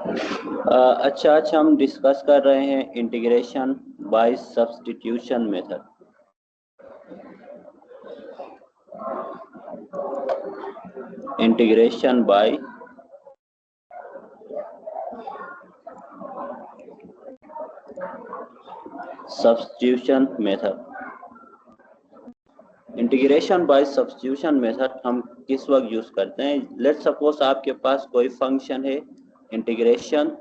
अच्छा हम डिस्कस कर रहे हैं integration by substitution method. Integration by substitution method. Integration by substitution method हम किस वक्त यूज करते हैं? लेट्स सपोज आपके पास कोई फंक्शन है, इंटीग्रेशन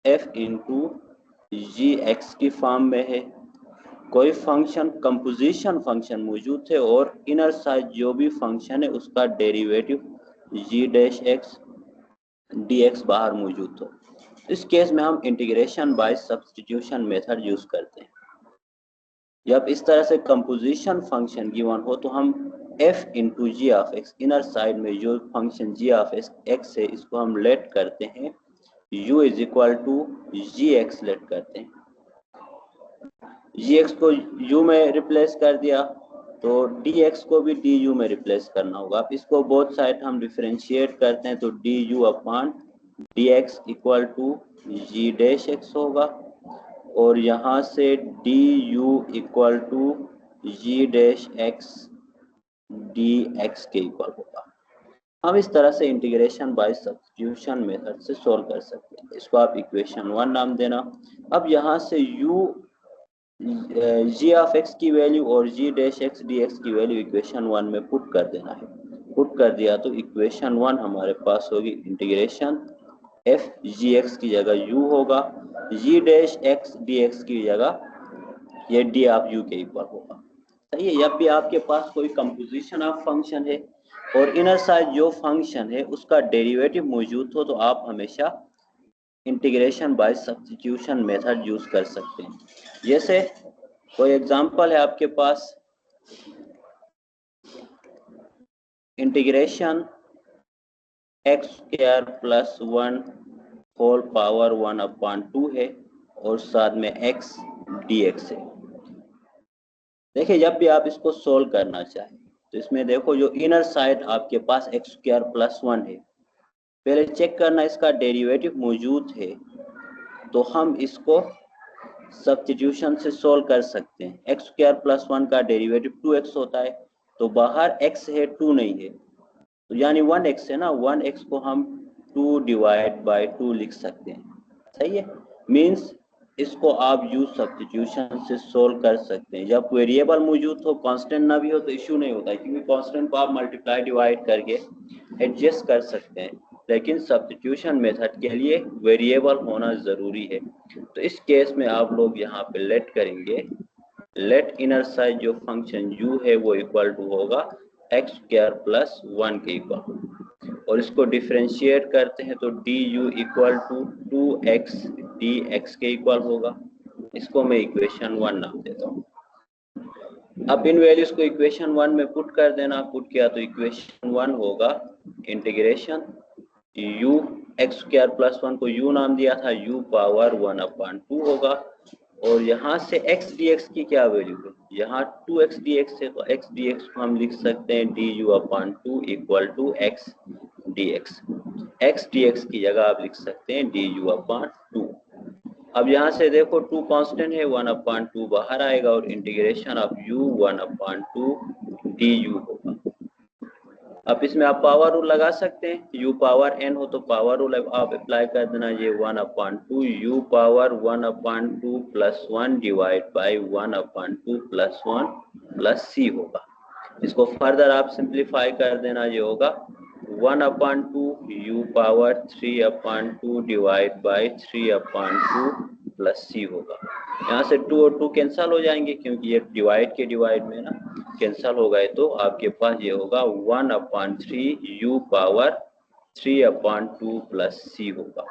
f इंटू जी एक्स की फॉर्म में है। कोई फंक्शन कंपोजिशन फंक्शन मौजूद है और इनर साइड जो भी फंक्शन है उसका डेरिवेटिव जी डैश एक्स डी एक्स बाहर मौजूद हो। इस केस में हम integration by substitution method use करते हैं। जब इस तरह से कंपोजिशन फंक्शन गिवन हो तो हम f into g of x, inner side में जो फंक्शन जी ऑफ एक्स है इसको हम लेट करते हैं u is equal to g x let करते हैं। जी एक्स को u में रिप्लेस कर दिया तो डी एक्स को भी डी यू में रिप्लेस करना होगा। अब इसको बोथ साइड हम डिफरेंशिएट करते हैं तो d u upon d x equal to g dash x होगा और यहाँ से d u equal to g dash x d x के इक्वल होगा। हम इस तरह से इंटीग्रेशन बाय सब्स्टिट्यूशन मेथड से सोल्व कर सकते हैं। इसको आप इक्वेशन 1 नाम देना। अब यहाँ से u जी ऑफ एक्स की वैल्यू और जी डैश एक्स डी एक्स की वैल्यू इक्वेशन 1 में पुट कर देना है। पुट कर दिया तो इक्वेशन 1 हमारे पास होगी इंटीग्रेशन f जी एक्स की जगह u होगा, जी डैश एक्स डी एक्स की जगह ये डी ऑफ u के इक्वल होगा। सही है। जब भी आपके पास कोई कंपोजिशन ऑफ फंक्शन है और इनर साइड जो फंक्शन है उसका डेरिवेटिव मौजूद हो तो आप हमेशा integration by substitution method use कर सकते हैं। जैसे कोई एग्जांपल है आपके पास, integration x square plus 1 whole power 1 upon 2 है और साथ में एक्स डी एक्स है। देखिए जब भी आप इसको सोल्व करना चाहें तो इसमें देखो जो इनर साइड आपके पास एक्स स्क्वायर प्लस 1 है, पहले चेक करना इसका डेरिवेटिव मौजूद है तो हम इसको सब्स्टिट्यूशन से सोल्व कर सकते हैं। एक्स स्क्वायर प्लस 1 का डेरिवेटिव 2x होता है तो बाहर x है 2 नहीं है तो यानी 1x है ना, 1x को हम 2 डिवाइड बाय 2 लिख सकते हैं। सही है। मीन्स इसको आप यूज सब्स्टिट्यूशन से सोल्व कर सकते हैं। जब वेरिएबल मौजूद हो, कांस्टेंट ना भी हो तो इश्यू नहीं होता है क्योंकि कांस्टेंट को आप मल्टीप्लाई डिवाइड करके एडजस्ट कर सकते हैं, लेकिन सब्स्टिट्यूशन मेथड के लिए वेरिएबल होना जरूरी है। तो इस केस में आप लोग यहाँ पे लेट करेंगे, लेट इनर साइड जो फंक्शन u है वो इक्वल टू होगा एक्स स्क्वायर प्लस 1 के इक्वल और इसको डिफरेंशिएट करते हैं तो d u equal to 2x d x के इक्वल होगा। इसको मैं इक्वेशन 1 नाम देता हूँ। अब इन वैल्यूज को इक्वेशन 1 में पुट कर देना। पुट किया तो इक्वेशन 1 होगा integration u x square plus 1 को u नाम दिया था, u पावर 1 अपॉन 2 होगा और यहाँ से x dx की क्या वैल्यू है, यहाँ 2x dx है तो x dx को हम लिख सकते हैं du upon 2 equal to x dx। x dx की जगह आप लिख सकते हैं du अपॉन 2। अब यहाँ से देखो 2 कांस्टेंट है, 1 अपॉन 2 बाहर आएगा और integration of u 1 upon 2 du होगा। अब इसमें आप पावर रूल लगा सकते हैं, u पावर n हो तो पावर रूल आप अप्लाई कर देना। ये 1 upon 2 u power 1 upon 2 plus 1 divide by 1 upon 2 plus 1 plus c होगा। इसको फर्दर आप सिंप्लीफाई कर देना, ये होगा 1 upon 2 u power 3 upon 2 divide by 3 upon 2 plus c होगा। यहाँ से 2 और 2 कैंसल हो जाएंगे क्योंकि ये डिवाइड के डिवाइड में ना कैंसल हो गए तो आपके पास ये होगा 1 upon 3 u power 3 upon 2 plus c होगा।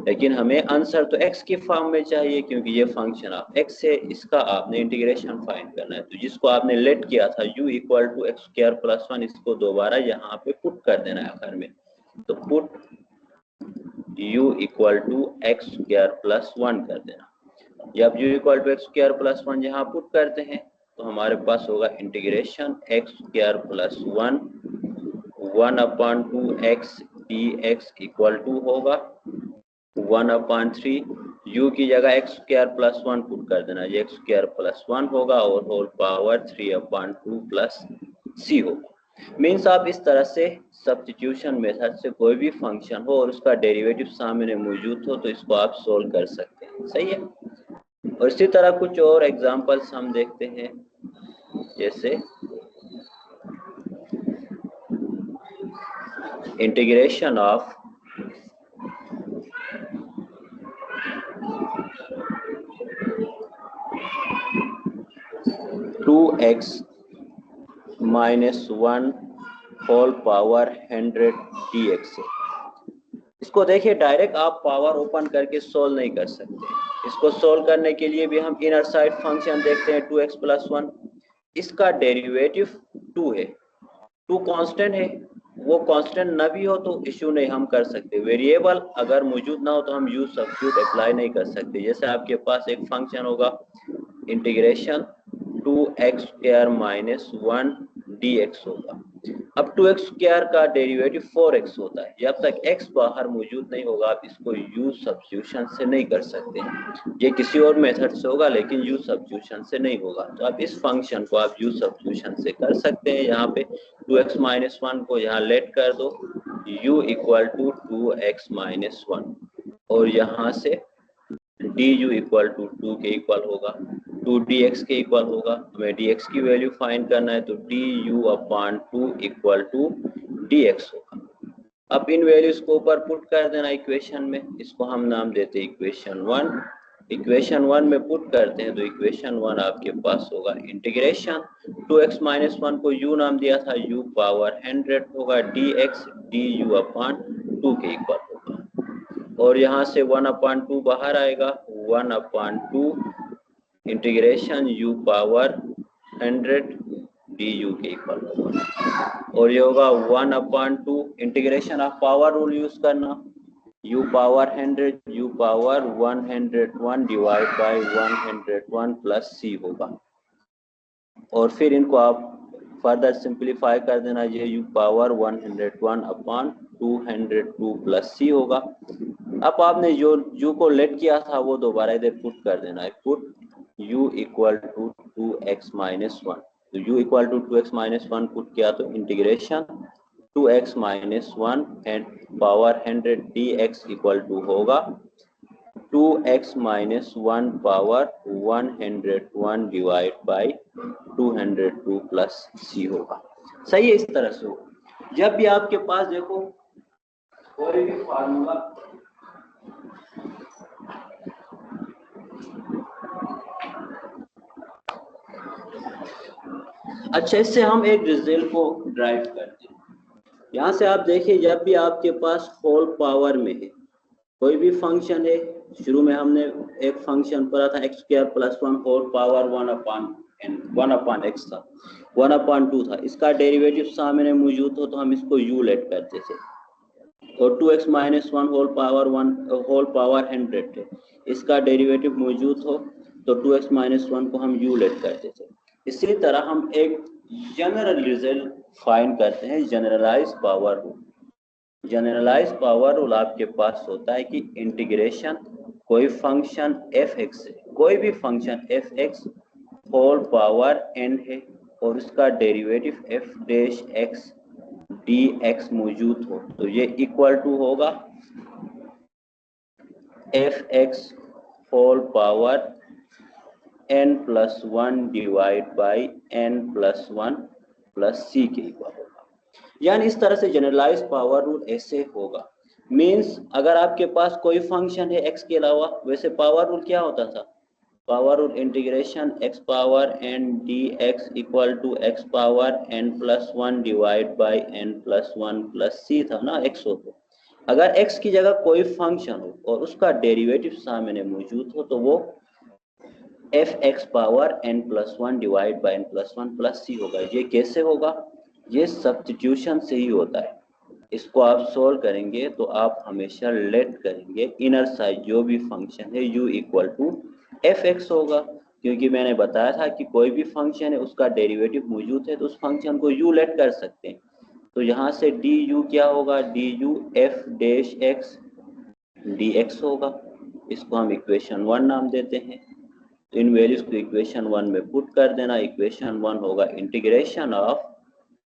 लेकिन हमें आंसर तो x की फॉर्म में चाहिए क्योंकि ये फंक्शन ऑफ x है, इसका आपने इंटीग्रेशन फाइंड करना है। तो जिसको आपने लेट किया था u equal to x square plus 1, इसको दोबारा यहाँ पे पुट कर देना है आखिर में। तो put u equal to x square plus 1 कर देना। जब u equal to x square plus 1 यहाँ पुट करते हैं तो हमारे पास होगा integration x square plus 1 upon 2 x d x equal to होगा 1/3 u की जगह x² + 1 पुट कर देना, ये x² + 1 होगा और होल पावर 3/2 प्लस c होगा। मीन्स आप इस तरह से सब्स्टिट्यूशन मेथड से कोई भी फंक्शन हो और उसका डेरिवेटिव सामने मौजूद हो तो इसको आप सोल्व कर सकते हैं, सही है। और इसी तरह कुछ और एग्जांपल्स हम देखते हैं, जैसे integration of 2x - 1 whole power 100 dx है। इसको देखिए, डायरेक्ट आप पावर ओपन करके सोल्व नहीं कर सकते। इसको सोल्व करने के लिए भी हम इनर साइड फंक्शन देखते हैं 2x + 1। इसका डेरिवेटिव 2 है, 2 कांस्टेंट है, वो कांस्टेंट न भी हो तो इश्यू नहीं, हम कर सकते। वेरिएबल अगर मौजूद ना हो तो हम यूज सब्स्टिट्यूट अप्लाई नहीं कर सकते। जैसे आपके पास एक फंक्शन होगा इंटीग्रेशन 2x² - 1 dx होगा। अब 2x² का डेरिवेटिव 4x होता है। जब तक x बाहर मौजूद नहीं होगा आप इसको यूज सब्स्टिट्यूशन से नहीं कर सकते। ये किसी और मेथड से होगा लेकिन यूज सब्स्टिट्यूशन से नहीं होगा। तो आप इस फंक्शन को आप यूज सब्स्टिट्यूशन से कर सकते हैं। यहाँ पे 2x - 1 को यहाँ लेट कर दो, u = 2x - 1 और यहाँ से du = 2 के इक्वल होगा, 2 dx के इक्वल होगा। हमें dx की वैल्यू फाइंड करना है तो du/2 = dx होगा। अब इन वैल्यूज को ऊपर पुट कर देना इक्वेशन में, इसको हम नाम देते हैं इक्वेशन 1। इक्वेशन 1 में पुट करते हैं तो इक्वेशन 1 आपके पास होगा इंटीग्रेशन 2x - 1 को u नाम दिया था, u पावर 100 होगा, dx du/2 के इक्वल होगा। और यहाँ से 1/2 बाहर आएगा, 1/2 इंटीग्रेशन u पावर 100 du के इक्वल होगा। और ये होगा 1/2 integration of power rule use करना, u power 100 u power 101 divide by 101 plus c होगा। और फिर इनको आप फर्दर सिंप्लीफाई कर देना, ये u पावर 101/202 प्लस c होगा। अब आपने जो u को लेट किया था वो दोबारा इधर पुट कर देना है, पुट u = 2x - 1। तो u = 2x - 1 पुट किया तो integration 2x - 1 and power 100 dx = होगा 2x - 1 power 101 divide by 202 plus c होगा। सही है, इस तरह से होगा। जब भी आपके पास देखो कोई भी फार्मूला अच्छा, इससे हम एक रिजल्ट को ड्राइव करते हैं। यहाँ से आप देखिए, जब भी आपके पास होल पावर में है कोई भी फंक्शन है, शुरू में हमने एक फंक्शन पढ़ा था x² + 1 होल पावर 1/x था, 1/2 था। इसका डेरिवेटिव सामने मौजूद हो तो हम इसको u लेट करते थे। और 2x - 1 होल पावर 100 है, इसका डेरिवेटिव मौजूद हो तो 2x - 1 को हम u लेट करते थे। इसी तरह हम एक जनरल रिजल्ट फाइंड करते हैं, generalise power rule. Generalise power rule आपके पास होता है कि इंटीग्रेशन कोई फंक्शन f(x) है, कोई भी function f(x) whole power n है और उसका डेरिवेटिव f' dx मौजूद हो तो ये इक्वल टू होगा f(x) whole power n + 1 divide by n + 1 plus c के इक्वल होगा। यानी इस तरह से जनरलाइज पावर रूल ऐसे होगा। मींस अगर आपके पास कोई फंक्शन है x के अलावा, वैसे पावर रूल क्या होता था? Power rule integration x power n dx = x power n + 1 divide by n + 1 plus c था ना, x हो तो। अगर x की जगह कोई फंक्शन हो और उसका डेरिवेटिव सामने मौजूद हो तो वो f(x power n + 1 divide by n + 1 plus c होगा। ये कैसे होगा? ये सब्स्टिट्यूशन से ही होता है। इसको आप सोल्व करेंगे तो आप हमेशा लेट करेंगे इनर साइड जो भी फंक्शन है u = f(x) होगा, क्योंकि मैंने बताया था कि कोई भी फंक्शन है उसका डेरिवेटिव मौजूद है तो उस फंक्शन को u लेट कर सकते हैं। तो यहाँ से du क्या होगा? du f' x dx होगा। इसको हम इक्वेशन 1 नाम देते हैं। तो इन वैल्यूज को इक्वेशन 1 में पुट कर देना। इक्वेशन 1 होगा integration of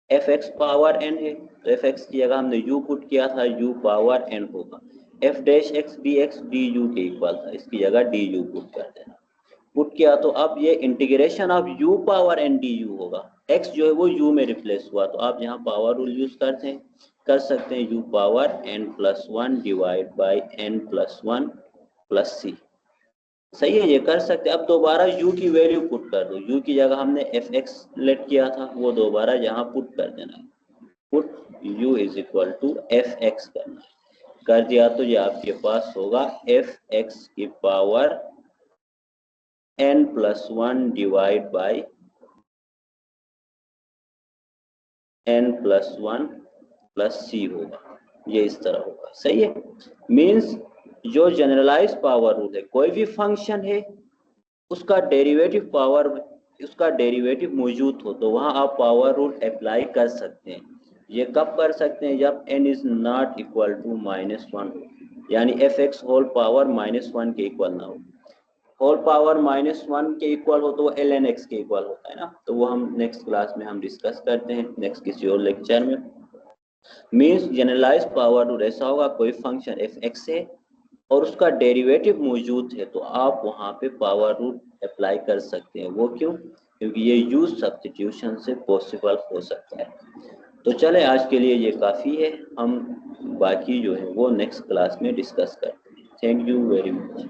f x power n है, तो एफ एक्स की जगह हमने u पुट किया था, u पावर n होगा। F dash x d x D you के इक्वल था, इसकी जगह डी यू पुट कर देना। पुट किया तो अब ये integration of u power n D you होगा। x जो है वो u में रिप्लेस हुआ, तो आप यहाँ पावर रूल यूज कर सकते हैं, u power n plus 1 divide by n plus 1 plus c। सही है, ये कर सकते हैं। अब दोबारा u की वैल्यू पुट कर दो, u की जगह हमने एफ एक्स लेट किया था, वो दोबारा यहाँ पुट कर देना है। Put u is equal to f x करना है। कर दिया तो ये आपके पास होगा एफ एक्स की power n plus 1 divide by n plus 1 plus c होगा। ये इस तरह होगा। सही है, मीन्स जो जनरलाइज पावर रूल है, कोई भी फंक्शन है उसका डेरिवेटिव मौजूद हो तो वहां आप पावर रूल अप्लाई कर सकते हैं। ये कब कर सकते हैं? जब n is not equal to -1, यानी एफ एक्स होल पावर -1 के इक्वल ना हो। होल पावर -1 के इक्वल हो तो वो ln x के इक्वल होता है ना, तो वो हम नेक्स्ट क्लास में हम डिस्कस करते हैं, नेक्स्ट किसी और लेक्चर में। मीन्स जनरलाइज पावर रूल ऐसा होगा, कोई फंक्शन एफ एक्स है और उसका डेरिवेटिव मौजूद है तो आप वहां पे पावर रूल अप्लाई कर सकते हैं। वो क्यों? क्योंकि ये यूज सब्स्टिट्यूशन से पॉसिबल हो सकता है। तो चले, आज के लिए ये काफ़ी है, हम बाकी जो है वो नेक्स्ट क्लास में डिस्कस करते हैं। Thank you very much.